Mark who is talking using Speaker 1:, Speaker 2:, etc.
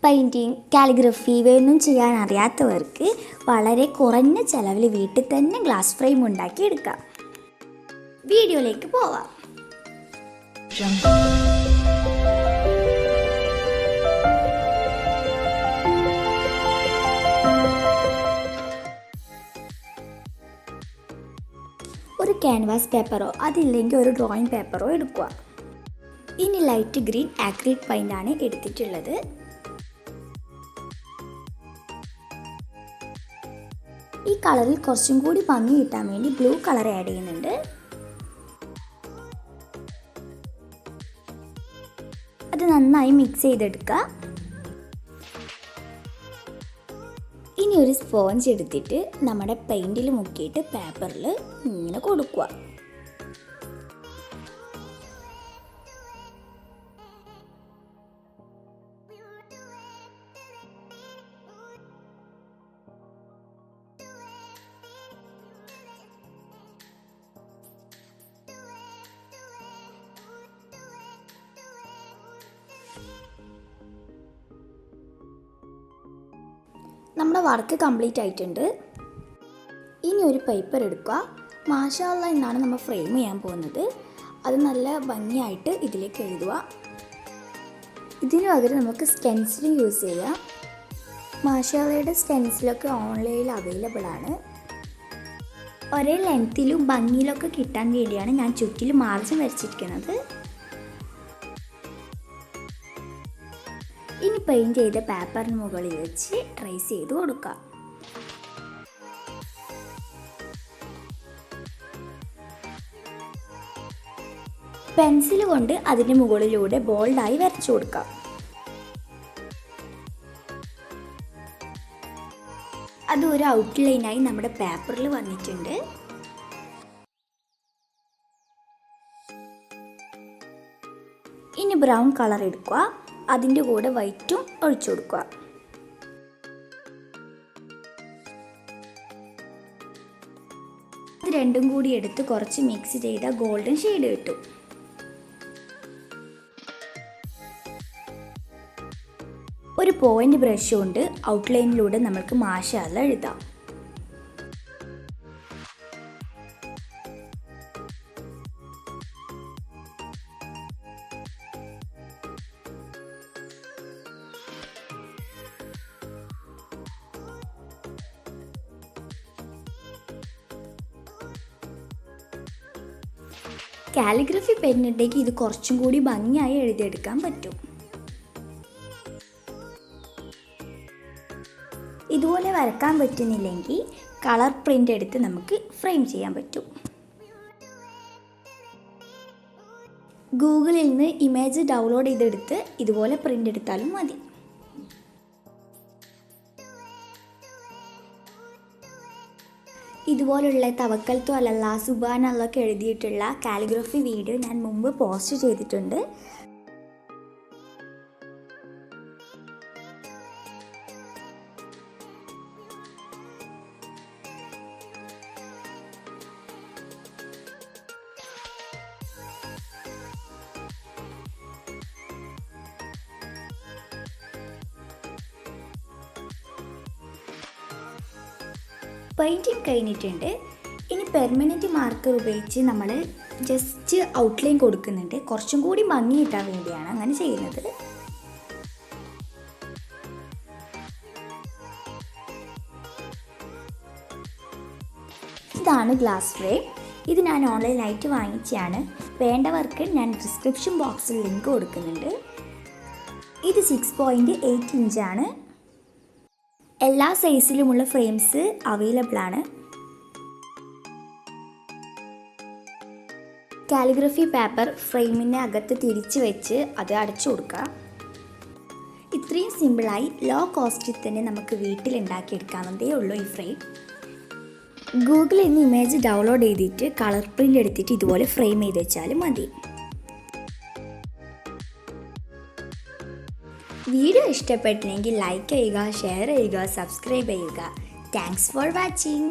Speaker 1: Painting, calligraphy ഇവയൊന്നും ചെയ്യാൻ അറിയാത്തവർക്ക് വളരെ കുറഞ്ഞ ചിലവിൽ വീട്ടിൽ തന്നെ ഗ്ലാസ് ഫ്രെയിം ഉണ്ടാക്കി എടുക്കാം. വീഡിയോയിലേക്ക് പോവാം. ഒരു ക്യാൻവാസ് പേപ്പറോ അതില്ലെങ്കിൽ ഒരു ഡ്രോയിങ് പേപ്പറോ എടുക്കുക. ഇനി ലൈറ്റ് ഗ്രീൻ ആക്രിലിക് പെയിൻ്റ് ആണ് എടുത്തിട്ടുള്ളത്. ഈ കളറിൽ കുറച്ചും കൂടി ഭംഗി കിട്ടാൻ വേണ്ടി ബ്ലൂ കളർ ആഡ് ചെയ്യുന്നുണ്ട്. അത് നന്നായി മിക്സ് ചെയ്തെടുക്കുക. ഇനി ഒരു സ്പോഞ്ച് എടുത്തിട്ട് നമ്മുടെ പെയിൻറ്റിൽ മുക്കിയിട്ട് പേപ്പറിൽ ഇങ്ങനെ കൊടുക്കുക. നമ്മുടെ വർക്ക് കംപ്ലീറ്റ് ആയിട്ടുണ്ട്. ഇനി ഒരു പേപ്പർ എടുക്കുക. മാഷാ അല്ലാ എന്നാണ് നമ്മൾ ഫ്രെയിം ചെയ്യാൻ പോകുന്നത്. അത് നല്ല ഭംഗിയായിട്ട് ഇതിലേക്ക് എഴുതുക. ഇതിന് പകരം നമുക്ക് സ്റ്റെൻസിൽ യൂസ് ചെയ്യാം. മാഷാ അല്ലയുടെ സ്റ്റെൻസിലൊക്കെ ഓൺലൈനിൽ അവൈലബിൾ ആണ്. ഒരേ ലെങ്ത്തിലും ഭംഗിയിലൊക്കെ കിട്ടാൻ വേണ്ടിയാണ് ഞാൻ ചുറ്റിലും മാർജിൻ വരച്ചിരിക്കുന്നത്. ഇനി പെയിൻറ്റ് ചെയ്ത പേപ്പറിന് മുകളിൽ വെച്ച് ട്രേസ് ചെയ്ത് കൊടുക്കുക. പെൻസിൽ കൊണ്ട് അതിന് മുകളിലൂടെ ബോൾഡായി വരച്ചു കൊടുക്കാം. അത് ഒരു ഔട്ട്ലൈനായി നമ്മുടെ പേപ്പറിൽ വന്നിട്ടുണ്ട്. ഇനി ബ്രൗൺ കളർ എടുക്കുക. അതിൻ്റെ കൂടെ വൈറ്റും ഒഴിച്ചു കൊടുക്കുക. ഇത് രണ്ടും കൂടി എടുത്ത് കുറച്ച് മിക്സ് ചെയ്ത ഗോൾഡൻ ഷെയ്ഡ് കിട്ടും. ഒരു പോയിന്റ് ബ്രഷ് കൊണ്ട് ഔട്ട്ലൈനിലൂടെ നമുക്ക് മാഷാ അല്ലാ എഴുതാം. കാലിഗ്രഫി പെന്നിട്ടേക്ക് ഇത് കുറച്ചും കൂടി ഭംഗിയായി എഴുതിയെടുക്കാൻ പറ്റും. ഇതുപോലെ വരക്കാൻ പറ്റുന്നില്ലെങ്കിൽ കളർ പ്രിൻ്റ് എടുത്ത് നമുക്ക് ഫ്രെയിം ചെയ്യാൻ പറ്റും. ഗൂഗിളിൽ നിന്ന് ഇമേജ് ഡൗൺലോഡ് ചെയ്തെടുത്ത് ഇതുപോലെ പ്രിൻ്റ് എടുത്താലും മതി. ഇതുപോലുള്ള തവക്കൽത്തു അലല്ലാ സുബ്ഹാനല്ലാഹ് എഴുതിയിട്ടുള്ള കാലിഗ്രഫി വീഡിയോ ഞാൻ മുമ്പ് പോസ്റ്റ് ചെയ്തിട്ടുണ്ട്. പെയിൻറ്റിങ് കഴിഞ്ഞിട്ടുണ്ട്. ഇനി പെർമനൻറ്റ് മാർക്കർ ഉപയോഗിച്ച് നമ്മൾ ജസ്റ്റ് ഔട്ട്ലൈൻ കൊടുക്കുന്നുണ്ട്. കുറച്ചും കൂടി ഭംഗി കിട്ടാൻ വേണ്ടിയാണ് അങ്ങനെ ചെയ്യുന്നത്. ഇതാണ് ഗ്ലാസ് ഫ്രെയിം. ഇത് ഞാൻ ഓൺലൈനായിട്ട് വാങ്ങിച്ചതാണ്. വേണ്ടവർക്ക് ഞാൻ ഡിസ്ക്രിപ്ഷൻ ബോക്സിൽ ലിങ്ക് കൊടുക്കുന്നുണ്ട്. ഇത് 6.8 ഇഞ്ചാണ്. എല്ലാ സൈസിലുമുള്ള ഫ്രെയിംസ് അവൈലബിൾ ആണ്. കാലിഗ്രഫി പേപ്പർ ഫ്രെയിമിന് അകത്ത് തിരിച്ച് വെച്ച് അത് അടച്ചു കൊടുക്കുക. ഇത്രയും സിമ്പിളായി ലോ കോസ്റ്റിൽ തന്നെ നമുക്ക് വീട്ടിൽ ഉണ്ടാക്കിയെടുക്കാവുന്നതേ ഉള്ളൂ ഈ ഫ്രെയിം. ഗൂഗിളിൽ നിന്ന് ഇമേജ് ഡൗൺലോഡ് ചെയ്തിട്ട് കളർ പ്രിൻ്റ് എടുത്തിട്ട് ഇതുപോലെ ഫ്രെയിം ചെയ്ത് വെച്ചാലും മതി. വീഡിയോ ഇഷ്ടപ്പെട്ടെങ്കിൽ ലൈക്ക് ചെയ്യുക, ഷെയർ ചെയ്യുക, സബ്സ്ക്രൈബ് ചെയ്യുക. Thanks for watching.